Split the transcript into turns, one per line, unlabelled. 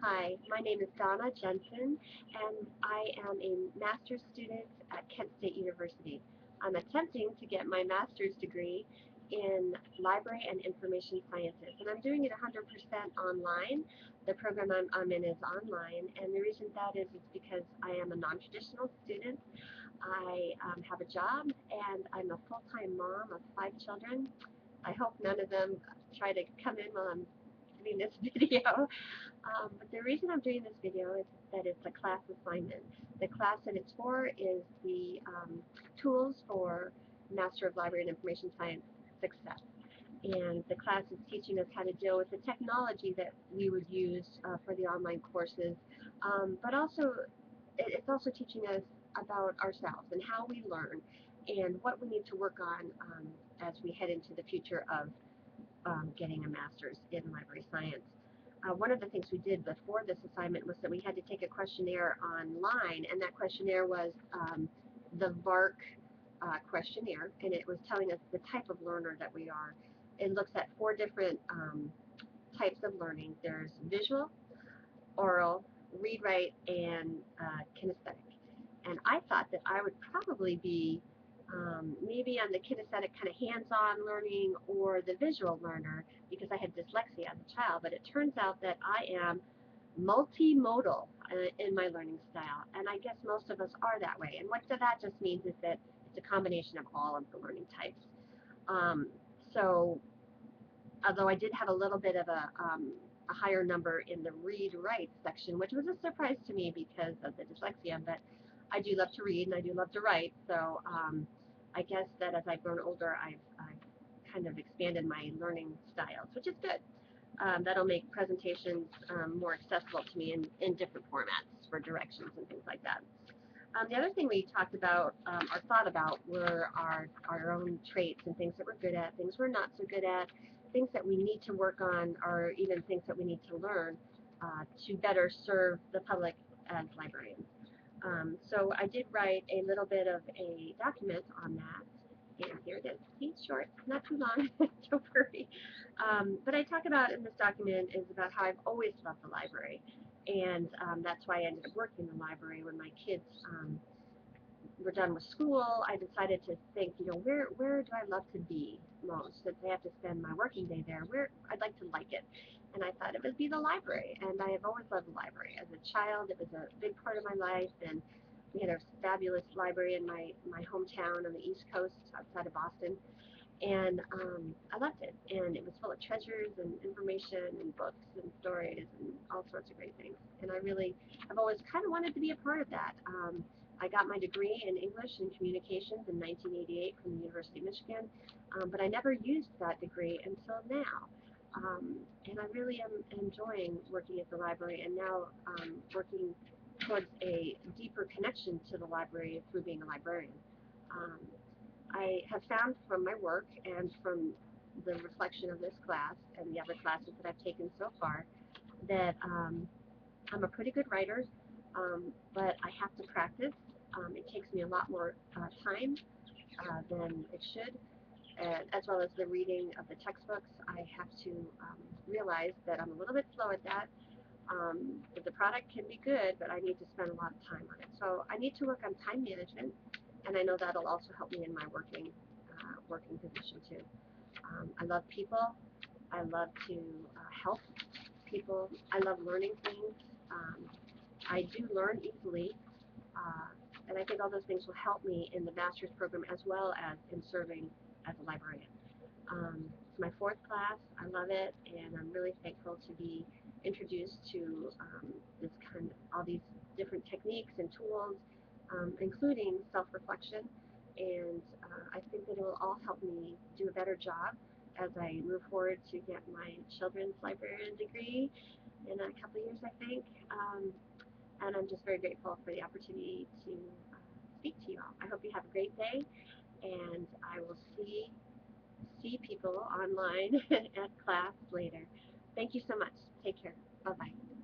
Hi, my name is Donna Jensen, and I am a master's student at Kent State University. I'm attempting to get my master's degree in library and information sciences, and I'm doing it 100% online. The program I'm in is online, and the reason that is because I am a non-traditional student. I have a job, and I'm a full-time mom of 5 children. I hope none of them try to come in while I'm doing this video. But the reason I'm doing this video is that it's a class assignment. The class that it's for is the tools for Master of Library and Information Science Success. And the class is teaching us how to deal with the technology that we would use for the online courses, but also it's also teaching us about ourselves and how we learn and what we need to work on as we head into the future of getting a master's in library science. One of the things we did before this assignment was that we had to take a questionnaire online, and that questionnaire was the VARC questionnaire, and it was telling us the type of learner that we are. It looks at 4 different types of learning. There's visual, oral, read, write, and kinesthetic. And I thought that I would probably be maybe on the kinesthetic kind of hands-on learning or the visual learner because I had dyslexia as a child, but it turns out that I am multimodal in my learning style, and I guess most of us are that way. And what that just means is that it's a combination of all of the learning types. Um, so although I did have a little bit of a higher number in the read-write section, which was a surprise to me because of the dyslexia, but I do love to read and I do love to write, so I guess that as I've grown older, I've kind of expanded my learning styles, which is good. That'll make presentations more accessible to me in different formats for directions and things like that. The other thing we talked about or thought about were our own traits and things that we're good at, things we're not so good at, things that we need to work on, or even things that we need to learn to better serve the public as librarians. So I did write a little bit of a document on that, and here it is. See, it's short, not too long, don't worry. But I talk about in this document is about how I've always loved the library, and that's why I ended up working in the library when my kids were done with school. I decided to think, where do I love to be most? Since I have to spend my working day there, where I'd like to like it. And I thought it would be the library, and I have always loved the library. As a child, it was a big part of my life, and we had a fabulous library in my hometown on the East Coast outside of Boston, and I loved it. And it was full of treasures and information and books and stories and all sorts of great things. And I really have always kind of wanted to be a part of that. I got my degree in English and Communications in 1988 from the University of Michigan, but I never used that degree until now. And I really am enjoying working at the library and now working towards a deeper connection to the library through being a librarian. Um, I have found from my work and from the reflection of this class and the other classes that I've taken so far that I'm a pretty good writer, but I have to practice. It takes me a lot more time than it should, as well as the reading of the textbooks. I have to realize that I'm a little bit slow at that. That the product can be good, but I need to spend a lot of time on it. So I need to work on time management, and I know that'll also help me in my working position too. I love people. I love to help people. I love learning things. I do learn easily, uh, and I think all those things will help me in the master's program as well as in serving as a librarian. It's my 4th class. I love it, and I'm really thankful to be introduced to this kind of all these different techniques and tools, including self-reflection. And I think that it will all help me do a better job as I move forward to get my children's librarian degree in a couple of years, I think. And I'm just very grateful for the opportunity to speak to you all. I hope you have a great day, and I will see people online at class later. Thank you so much. Take care. Bye-bye.